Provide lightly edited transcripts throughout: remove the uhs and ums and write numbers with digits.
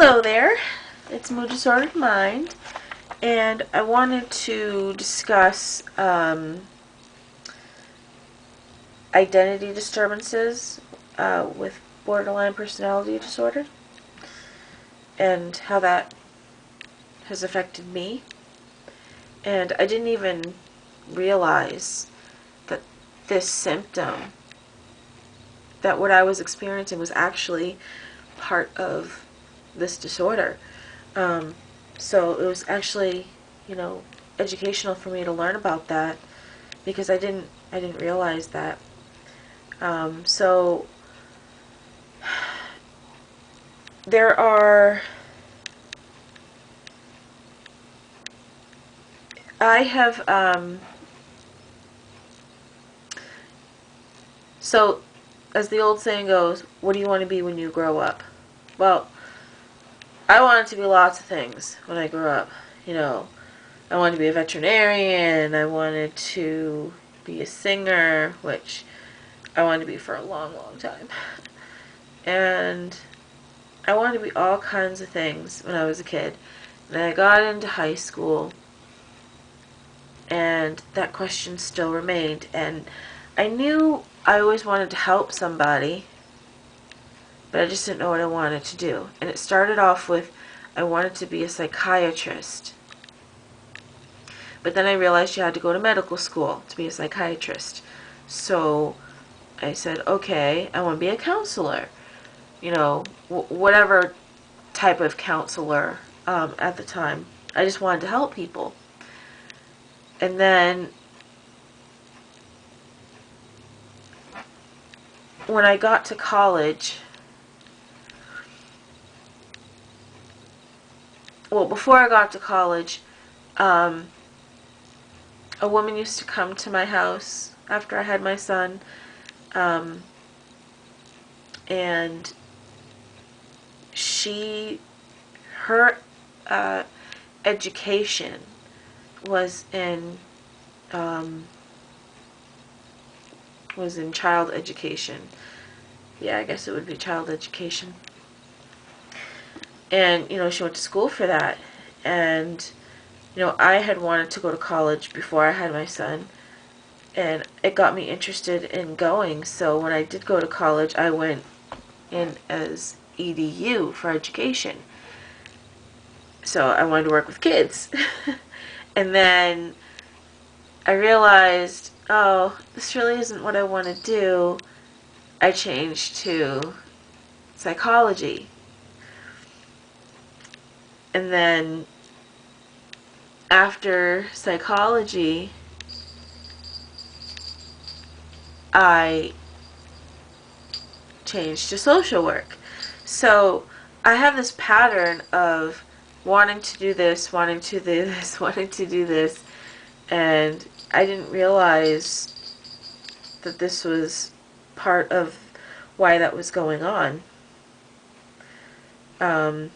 Hello there, it's Mood Disordered Mind, and I wanted to discuss identity disturbances with borderline personality disorder and how that has affected me. And I didn't even realize that this symptom, that what I was experiencing was actually part of this disorder. So it was actually, educational for me to learn about that because I didn't realize that. So there are, I have, so as the old saying goes, what do you want to be when you grow up? Well, I wanted to be lots of things when I grew up. I wanted to be a veterinarian, I wanted to be a singer, which I wanted to be for a long, long time. And I wanted to be all kinds of things when I was a kid. And I got into high school, and that question still remained. And I knew I always wanted to help somebody, but I just didn't know what I wanted to do. And it started off with I wanted to be a psychiatrist. But then I realized you had to go to medical school to be a psychiatrist. So I said, okay, I want to be a counselor. Whatever type of counselor at the time. I just wanted to help people. And then when I got to college, before I got to college, a woman used to come to my house after I had my son, and her education was in child education. Yeah, I guess it would be child education. And, she went to school for that. And, I had wanted to go to college before I had my son. And it got me interested in going. So when I did go to college, I went in as EDU for education. So I wanted to work with kids. And then I realized, oh, this really isn't what I want to do. I changed to psychology. And then after psychology, I changed to social work. So I have this pattern of wanting to do this, wanting to do this, wanting to do this, and I didn't realize that this was part of why that was going on. Um,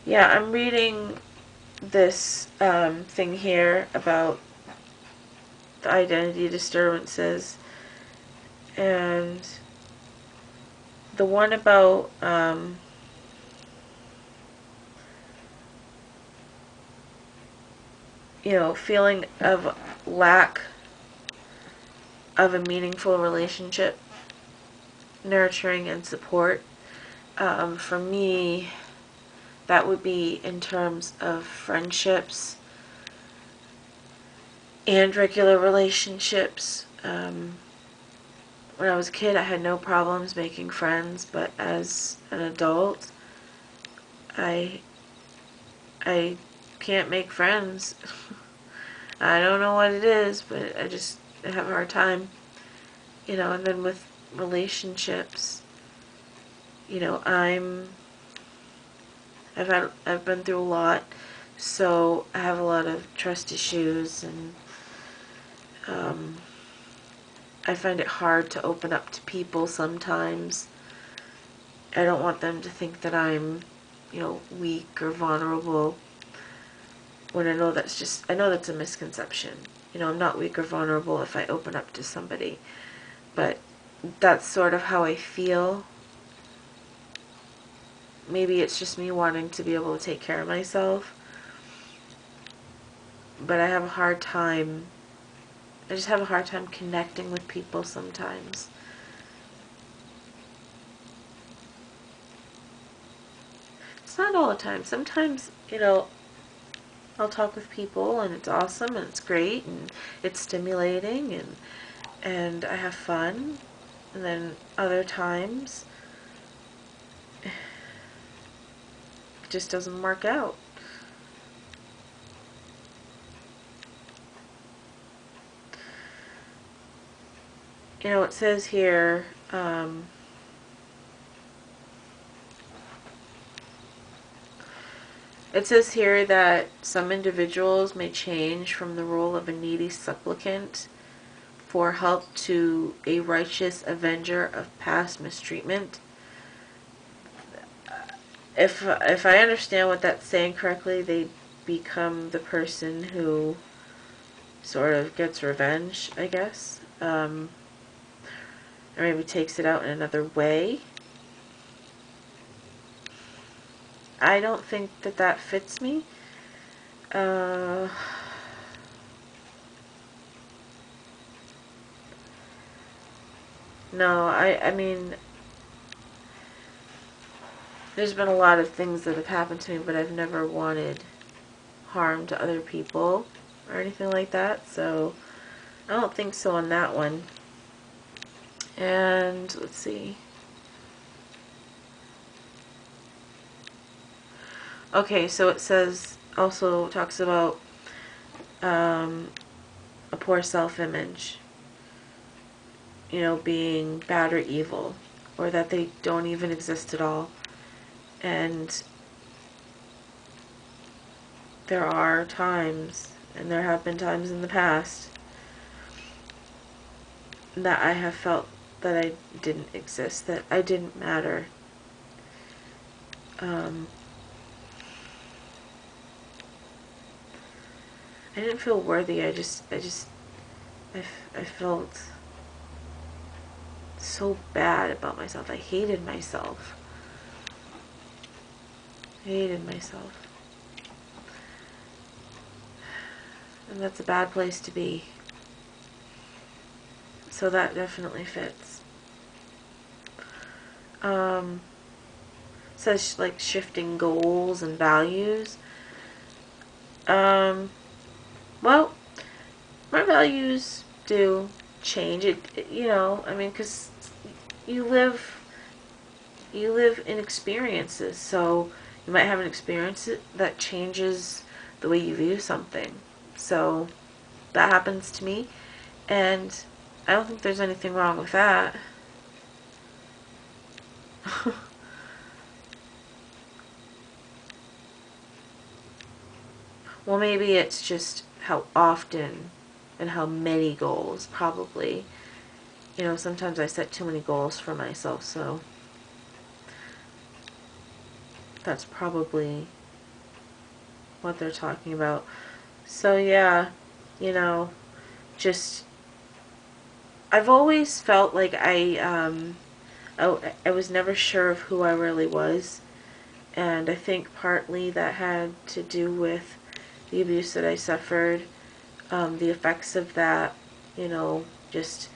yeah, I'm reading this thing here about the identity disturbances, and the one about feeling of lack of a meaningful relationship, nurturing and support. For me, that would be in terms of friendships and regular relationships. When I was a kid, I had no problems making friends, but as an adult, I can't make friends. I don't know what it is, but I have a hard time. And then with relationships, I've been through a lot, so I have a lot of trust issues, and I find it hard to open up to people sometimes. I don't want them to think that I'm, weak or vulnerable, when I know that's a misconception. I'm not weak or vulnerable if I open up to somebody. But that's sort of how I feel. Maybe it's just me wanting to be able to take care of myself. But I just have a hard time connecting with people sometimes. It's not all the time. Sometimes, I'll talk with people and it's awesome and it's great and it's stimulating and I have fun. And then other times, it just doesn't work out. It says here, that some individuals may change from the role of a needy supplicant for help to a righteous avenger of past mistreatment. If I understand what that's saying correctly, they become the person who sort of gets revenge, I guess. Or maybe takes it out in another way. I don't think that fits me. No, I mean, there's been a lot of things that have happened to me, but I've never wanted harm to other people or anything like that, so I don't think so on that one. And let's see. Okay, so it says, also talks about a poor self-image, being bad or evil, or that they don't even exist at all. And there are times, and there have been times in the past, that I have felt that I didn't exist, that I didn't matter. I didn't feel worthy. I felt so bad about myself. I hated myself. And that's a bad place to be. So that definitely fits. Says like shifting goals and values. Well, my values do change. Because you live in experiences, so you might have an experience that changes the way you view something. So that happens to me, and I don't think there's anything wrong with that. Well, maybe it's just how often and how many goals, probably. Sometimes I set too many goals for myself, so that's probably what they're talking about. So yeah, just I've always felt like I was never sure of who I really was, and I think partly that had to do with the abuse that I suffered, the effects of that, just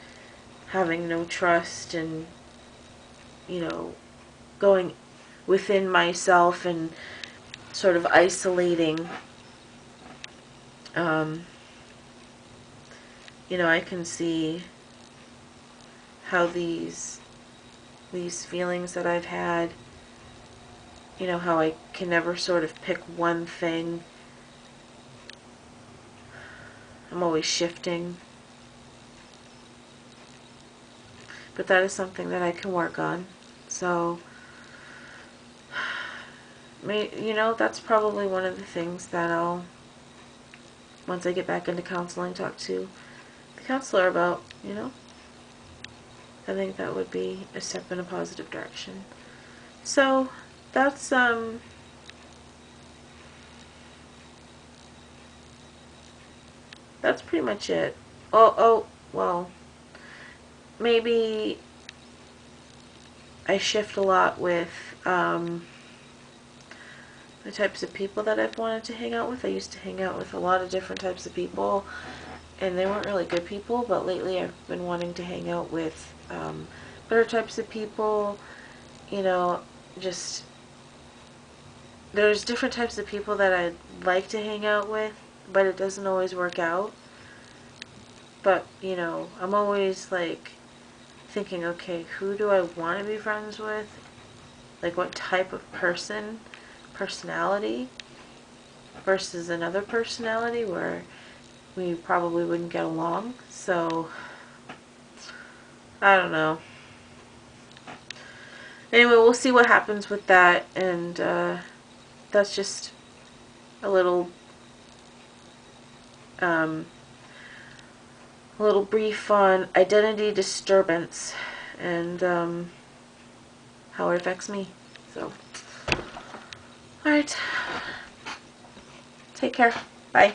having no trust and, going within myself and sort of isolating. I can see how these feelings that I've had, how I can never sort of pick one thing. I'm always shifting. But that is something that I can work on. So, that's probably one of the things that I'll, once I get back into counseling, talk to the counselor about, I think that would be a step in a positive direction. So that's pretty much it. Well, maybe I shift a lot with the types of people that I've wanted to hang out with. I used to hang out with a lot of different types of people, and they weren't really good people, but lately I've been wanting to hang out with better types of people, you know, just, there's different types of people that I'd like to hang out with, but it doesn't always work out. But, you know, I'm always, like, thinking, okay, who do I want to be friends with? Like, what type of personality, versus another personality where we probably wouldn't get along. So, I don't know. Anyway, we'll see what happens with that, and that's just a little brief on identity disturbance and how it affects me. So, alright. Take care. Bye.